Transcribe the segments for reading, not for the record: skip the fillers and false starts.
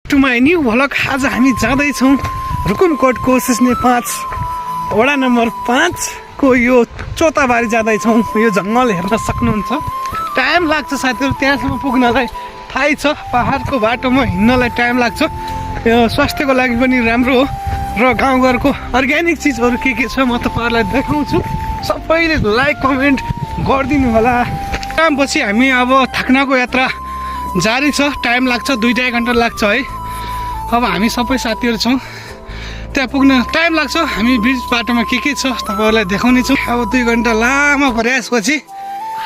To my new vlog. आज हामी जाँदैछौँ रुकुमकोटको सिस्ने 5 वडा नम्बर 5 को यो चोताबारी जाँदैछौँ। यो जङ्गल हेर्न सक्नुहुन्छ। टाइम लाग्छ साथीहरू त्यहाँसम्म पुग्नलाई। थाहै छ पहाडको बाटोमा हिँड्नलाई टाइम लाग्छ। यो स्वास्थ्यको लागि पनि राम्रो हो र गाउँघरको अर्ग्यानिक चिजहरू के छ म तपाईँहरूलाई देखाउँछु। सबैले लाइक कमेन्ट गरिदिनु होला। पछि हामी अब थाक्नाको यात्रा जारी छ। टाइम लाग्छ 2-2.5 घन्टा लाग्छ है। अब हामी सबै साथीहरू छौँ। त्यहाँ पुग्न टाइम लाग्छ। हामी बिच बाटोमा के छ तपाईँहरूलाई देखाउने छौँ। अब 2 घन्टा लामो प्रयासपछि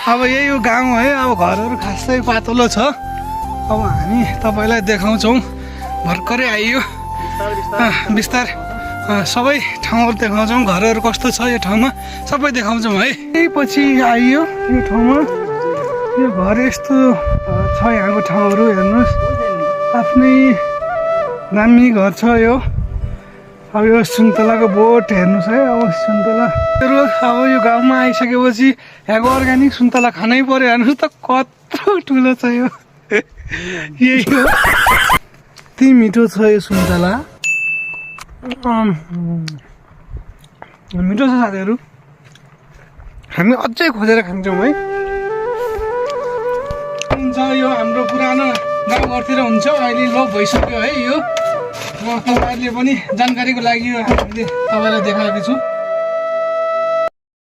अब यही हो गाउँ है। अब घरहरू खासै पातलो छ। अब हामी तपाईँलाई देखाउँछौँ। भर्खरै आइयो बिस्तार सबै ठाउँहरू देखाउँछौँ। घरहरू कस्तो छ यो ठाउँमा सबै देखाउँछौँ है। यही पछि आइयो यो ठाउँमा। यो घर यस्तो छ यहाँको ठाउँहरू हेर्नुहोस्। आफ्नै दामी घर छ यो। अब यो सुन्तलाको बोट हेर्नुहोस् है। अब सुन्तलाहरू अब यो गाउँमा आइसकेपछि यहाँको अर्ग्यानिक सुन्तला खानै पर्यो। हेर्नुहोस् त कत्रो ठुलो छ यो। यही हो यति मिठो छ यो सुन्तला। मिठो छ साथीहरू। हामी अझै खोजेर खान्छौँ है। हुन्छ यो हाम्रो पुरानो गाउँघरतिर हुन्छ। अहिले लोप भइसक्यो है यो। म तपाईँहरूले पनि जानकारीको लागि हामीले तपाईँलाई देखाएको छु।